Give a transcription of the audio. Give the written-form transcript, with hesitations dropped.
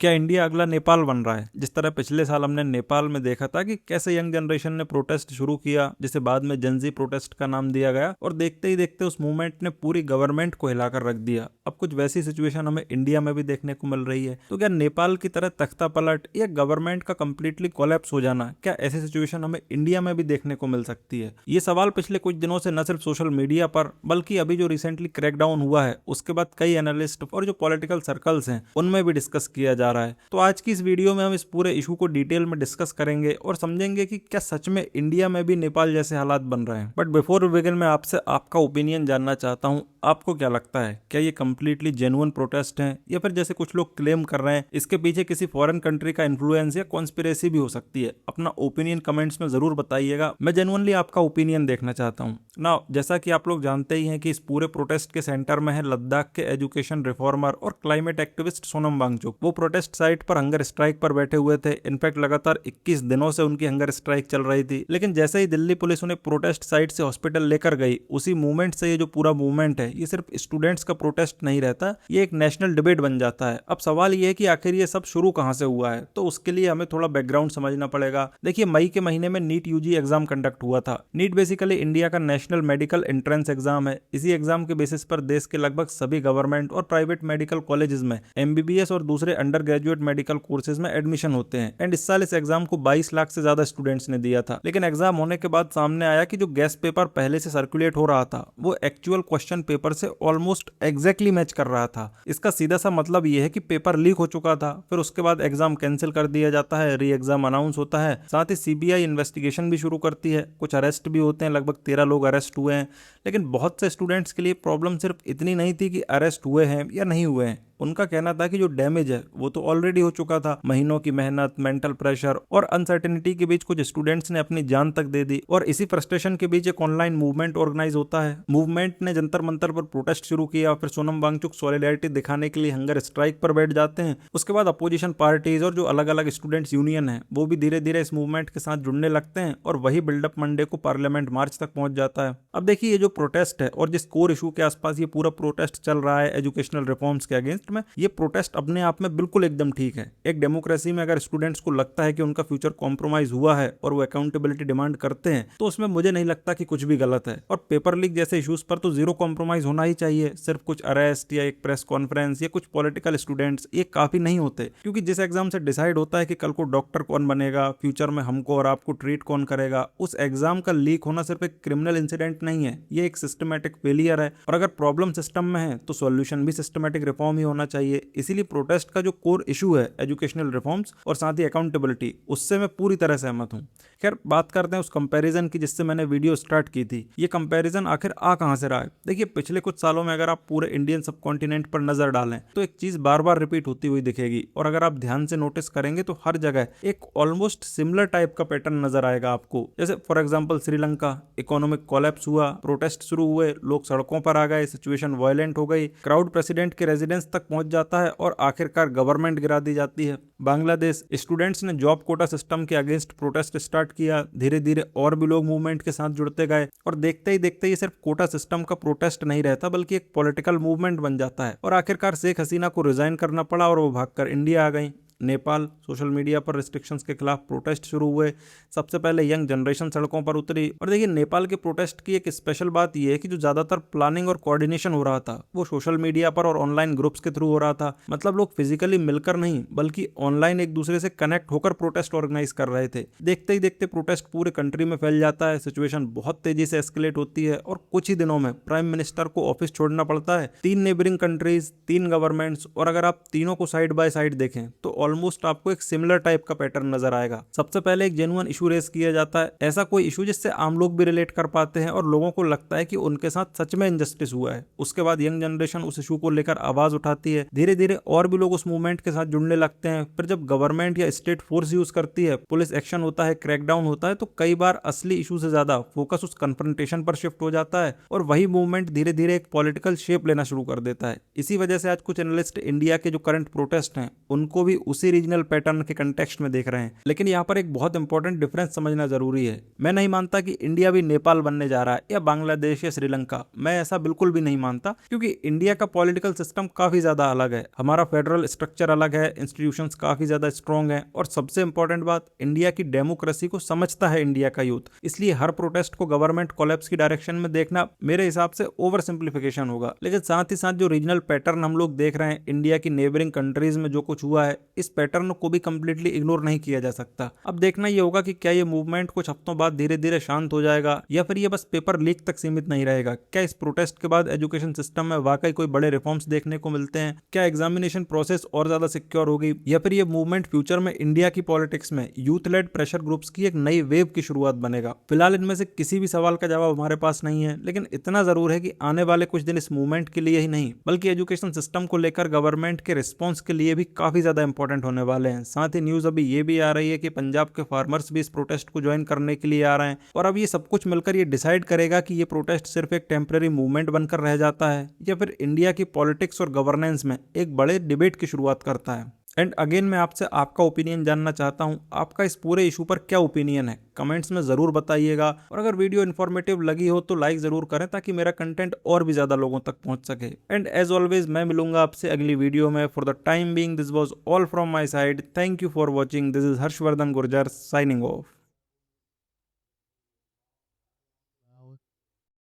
क्या इंडिया अगला नेपाल बन रहा है? जिस तरह पिछले साल हमने नेपाल में देखा था कि कैसे यंग जनरेशन ने प्रोटेस्ट शुरू किया, जिसे बाद में जनजी प्रोटेस्ट का नाम दिया गया, और देखते ही देखते उस मूवमेंट ने पूरी गवर्नमेंट को हिलाकर रख दिया। अब कुछ वैसी सिचुएशन हमें इंडिया में भी देखने को मिल रही है। तो क्या नेपाल की तरह तख्ता पलट या गवर्नमेंट का कंप्लीटली कोलैप्स हो जाना, क्या ऐसी सिचुएशन हमें इंडिया में भी देखने को मिल सकती है? ये सवाल पिछले कुछ दिनों से न सिर्फ सोशल मीडिया पर बल्कि अभी जो रिसेंटली क्रैकडाउन हुआ है उसके बाद कई एनालिस्ट और जो पॉलिटिकल सर्कल्स हैं उनमें भी डिस्कस किया जा रहा है। तो आज की इस वीडियो में हम इस पूरे इशू को डिटेल में डिस्कस करेंगे और समझेंगे कि क्या सच में इंडिया में भी नेपाल जैसे हालात बन रहे हैं। बट बिफोर वी बिगिन मैं आपसे आपका ओपिनियन जानना चाहता हूं। आपको क्या लगता है, क्या ये कंप्लीटली जेन्युइन प्रोटेस्ट हैं या फिर जैसे कुछ लोग क्लेम कर रहे हैं इसके पीछे किसी फॉरेन कंट्री का इन्फ्लुएंस या कॉन्स्पिरेसी भी हो सकती है? अपना ओपिनियन कमेंट्स में जरूर बताइएगा। मैं जेन्युइनली आपका ओपिनियन देखना चाहता हूँ ना। जैसा कि आप लोग जानते ही हैं कि इस पूरे प्रोटेस्ट के सेंटर में है लद्दाख के एजुकेशन रिफॉर्मर और क्लाइमेट एक्टिविस्ट सोनम वांगचुक। वो प्रोटेस्ट साइट पर हंगर स्ट्राइक पर बैठे हुए थे। इनफैक्ट लगातार 21 दिनों से उनकी हंगर स्ट्राइक चल रही थी। लेकिन जैसे ही दिल्ली पुलिस उन्हें प्रोटेस्ट साइट से हॉस्पिटल लेकर गई, उसी मूवमेंट से ये जो पूरा मूवमेंट है ये सिर्फ स्टूडेंट्स का प्रोटेस्ट नहीं रहता, ये एक नेशनल डिबेट बन जाता है। अब सवाल ये है कि आखिर ये सब शुरू कहां से हुआ है, तो उसके लिए हमें थोड़ा बैकग्राउंड समझना पड़ेगा। देखिए, मई के महीने में नीट यूजी एग्जाम कंडक्ट हुआ था। नीट बेसिकली इंडिया का नेशनल मेडिकल एंट्रेंस एग्जाम है। इसी एग्जाम के बेसिस पर देश के लगभग सभी गवर्नमेंट और प्राइवेट मेडिकल कॉलेजेस में एमबीबीएस और दूसरे अंडर ग्रेजुएट मेडिकल कोर्सेज में एडमिशन होते हैं। एंड इस साल इस एग्जाम को 22 लाख से ज्यादा स्टूडेंट्स ने दिया था। लेकिन एग्जाम होने के बाद सामने आया कि जो गेस्ट पेपर पहले से सर्कुलेट हो रहा था वो एक्चुअल क्वेश्चन पेपर से ऑलमोस्ट एग्जैक्टली मैच कर रहा था। इसका सीधा सा मतलब यह है कि पेपर लीक हो चुका था, फिर उसके बाद एग्जाम कैंसिल कर दिया जाता है, री एग्जाम अनाउंस होता है, साथ ही सीबीआई इन्वेस्टिगेशन भी शुरू करती है, कुछ अरेस्ट भी होते हैं, लगभग 13 लोग अरेस्ट हुए हैं। लेकिन बहुत से स्टूडेंट्स के लिए प्रॉब्लम सिर्फ इतनी नहीं थी कि अरेस्ट हुए हैं या नहीं हुए हैं। उनका कहना था कि जो डैमेज है वो तो ऑलरेडी हो चुका था। महीनों की मेहनत, मेंटल प्रेशर और अनसर्टेनिटी के बीच कुछ स्टूडेंट्स ने अपनी जान तक दे दी। और इसी फ्रस्ट्रेशन के बीच एक ऑनलाइन मूवमेंट ऑर्गेनाइज होता है। मूवमेंट ने जंतर मंतर पर प्रोटेस्ट शुरू किया, फिर सोनम वांगचुक सॉलिडेरिटी दिखाने के लिए हंगर स्ट्राइक पर बैठ जाते हैं। उसके बाद अपोजिशन पार्टीज और जो अलग अलग स्टूडेंट्स यूनियन है वो भी धीरे धीरे इस मूवमेंट के साथ जुड़ने लगते हैं और वही बिल्डअप मंडे को पार्लियामेंट मार्च तक पहुंच जाता है। अब देखिए, ये जो प्रोटेस्ट है और जिस कोर इशू के आसपास ये पूरा प्रोटेस्ट चल रहा है एजुकेशनल रिफॉर्म्स के अगेंस्ट में, ये प्रोटेस्ट अपने आप में बिल्कुल एकदम ठीक है। एक डेमोक्रेसी में अगर स्टूडेंट्स को लगता है कि उनका फ्यूचर कॉम्प्रोमाइज हुआ है और वो अकाउंटेबिलिटी डिमांड करते हैं तो उसमें मुझे नहीं लगता कि कुछ भी गलत है। और पेपर लीक जैसे इश्यूज पर तो जीरो कॉम्प्रोमाइज होना ही चाहिए। सिर्फ कुछ अरेस्ट या एक प्रेस कॉन्फ्रेंस या कुछ पॉलिटिकल स्टूडेंट्स ये काफी नहीं होते, क्योंकि जिस एग्जाम से डिसाइड होता है कि कल को डॉक्टर कौन बनेगा, फ्यूचर में हमको और आपको ट्रीट कौन करेगा, उस एग्जाम का लीक होना सिर्फ एक क्रिमिनल इंसिडेंट नहीं है, ये एक सिस्टमैटिक फेलियर है। और अगर प्रॉब्लम सिस्टम में है तो सॉल्यूशन भी सिस्टमैटिक रिफॉर्म ही होना चाहिए। इसीलिए प्रोटेस्ट का जो कोर इशू है एजुकेशनल रिफॉर्म्स और साथ ही अकाउंटेबिलिटी, उससे मैं पूरी तरह सहमत हूं। खैर, बात करते हैं उस कंपैरिजन की जिससे मैंने वीडियो स्टार्ट की थी। ये कंपैरिजन आखिर आ कहां से रहा है? देखिए, पिछले कुछ सालों में अगर आप पूरे इंडियन सबकॉन्टिनेंट पर नजर डालें तो एक चीज बार बार रिपीट होती हुई दिखेगी। और अगर आप ध्यान से नोटिस करेंगे तो हर जगह एक ऑलमोस्ट सिमिलर टाइप का पैटर्न नजर आएगा आपको। जैसे for example Sri Lanka, economic collapse हुआ, प्रोटेस्ट शुरू हुए, लोग सड़कों पर आ गए, सिचुएशन वायलेंट हो गई, क्राउड प्रेसिडेंट के रेजिडेंस तक पहुंच जाता है और आखिरकार गवर्नमेंट गिरा दी जाती है। बांग्लादेश, स्टूडेंट्स ने जॉब कोटा सिस्टम के अगेंस्ट प्रोटेस्ट स्टार्ट किया, धीरे धीरे और भी लोग मूवमेंट के साथ जुड़ते गए और देखते ही देखते ये सिर्फ कोटा सिस्टम का प्रोटेस्ट नहीं रहता बल्कि एक पॉलिटिकल मूवमेंट बन जाता है। और आखिरकार शेख हसीना को रिजाइन करना पड़ा और वो भागकर इंडिया आ गई। नेपाल, सोशल मीडिया पर रिस्ट्रिक्शंस के खिलाफ प्रोटेस्ट शुरू हुए। सबसे पहले यंग जनरेशन सड़कों पर उतरी। और देखिए, नेपाल के प्रोटेस्ट की एक स्पेशल बात यह है कि जो ज्यादातर प्लानिंग और कोऑर्डिनेशन हो रहा था वो सोशल मीडिया पर और ऑनलाइन ग्रुप्स के थ्रू हो रहा था। मतलब लोग फिजिकली मिलकर नहीं बल्कि ऑनलाइन एक दूसरे से कनेक्ट होकर प्रोटेस्ट ऑर्गेनाइज कर रहे थे। देखते ही देखते प्रोटेस्ट पूरे कंट्री में फैल जाता है। सिचुएशन बहुत तेजी से एस्केलेट होती है और कुछ ही दिनों में प्राइम मिनिस्टर को ऑफिस छोड़ना पड़ता है। 3 नेबरिंग कंट्रीज, 3 गवर्नमेंट्स, और अगर आप तीनों को साइड बाय साइड देखें तो ऑलमोस्ट आपको एक सिमिलर टाइप का पैटर्न नजर आएगा। सबसे पहले एक जेन्युइन इशू रेस किया जाता है, ऐसा कोई इशू जिससे आम लोग भी रिलेट कर पाते हैं और लोगों को लगता है कि उनके साथ सच में इनजस्टिस हुआ है। उसके बाद यंग जनरेशन उस इशू को लेकर आवाज उठाती है, धीरे धीरे और भी लोग उस मूवमेंट के साथ जुड़ने लगते हैं। फिर जब गवर्नमेंट या स्टेट फोर्स यूज करती है, पुलिस एक्शन होता है, क्रैकडाउन होता है, तो कई बार असली इशू से ज्यादा फोकस उस कन्फ्रंटेशन पर शिफ्ट हो जाता है और वही मूवमेंट धीरे धीरे एक पॉलिटिकल शेप लेना शुरू कर देता है। इसी वजह से आज कुछ एनालिस्ट इंडिया के जो करंट प्रोटेस्ट हैं उनको भी उसी रीजनल पैटर्न के कंटेक्स्ट में देख रहे हैं। लेकिन यहाँ पर एक बहुत इंपॉर्टेंट डिफरेंस समझना जरूरी है। मैं नहीं मानता कि इंडिया भी नेपाल बनने जा रहा है या बांग्लादेश या श्रीलंका, मैं ऐसा बिल्कुल भी नहीं मानता, क्योंकि इंडिया का पॉलिटिकल सिस्टम काफी ज्यादा अलग है, हमारा फेडरल स्ट्रक्चर अलग है, इंस्टीट्यूशंस काफी ज्यादा स्ट्रॉन्ग है, और सबसे इंपॉर्टेंट बात, इंडिया की डेमोक्रेसी को समझता है इंडिया का यूथ। इसलिए हर प्रोटेस्ट को गवर्नमेंट कोलैप्स की डायरेक्शन में देखना मेरे हिसाब से ओवर सिंप्लीफिकेशन होगा। लेकिन साथ ही साथ जो रीजनल पैटर्न हम लोग देख रहे हैं इंडिया की नेबरिंग कंट्रीज में जो कुछ हुआ है, इस पैटर्न को भी कंप्लीटली इग्नोर नहीं किया जा सकता। अब देखना ये होगा कि क्या ये मूवमेंट कुछ हफ्तों बाद धीरे धीरे शांत हो जाएगा या फिर ये बस पेपर लीक तक सीमित नहीं रहेगा। क्या इस प्रोटेस्ट के बाद एजुकेशन सिस्टम में वाकई कोई बड़े रिफॉर्म्स देखने को मिलते हैं? क्या एग्जामिनेशन प्रोसेस और ज्यादा सिक्योर होगी, या फिर ये मूवमेंट फ्यूचर में इंडिया की पॉलिटिक्स में यूथ लेड प्रेशर ग्रुप्स की एक नई वेव की शुरुआत बनेगा? फिलहाल इनमें से किसी भी सवाल का जवाब हमारे पास नहीं है, लेकिन इतना जरूर है कि आने वाले कुछ दिन इस मूवमेंट के लिए ही नहीं बल्कि एजुकेशन सिस्टम को लेकर गवर्नमेंट के रिस्पॉन्स के लिए भी काफी ज्यादा इंपॉर्टेंट होने वाले हैं। साथ ही न्यूज अभी ये भी आ रही है कि पंजाब के फार्मर्स भी इस प्रोटेस्ट को ज्वाइन करने के लिए आ रहे हैं, और अब ये सब कुछ मिलकर ये डिसाइड करेगा कि ये प्रोटेस्ट सिर्फ एक टेम्पररी मूवमेंट बनकर रह जाता है या फिर इंडिया की पॉलिटिक्स और गवर्नेंस में एक बड़े डिबेट की शुरुआत करता है। एंड अगेन मैं आपसे आपका ओपिनियन जानना चाहता हूं, आपका इस पूरे इशू पर क्या ओपिनियन है, कमेंट्स में जरूर बताइएगा। और अगर वीडियो इन्फॉर्मेटिव लगी हो तो लाइक जरूर करें ताकि मेरा कंटेंट और भी ज्यादा लोगों तक पहुंच सके। एंड एज ऑलवेज मैं मिलूंगा आपसे अगली वीडियो में। For the time being this was all from my side. Thank you for watching. This is Harshvardhan Gurjar signing off.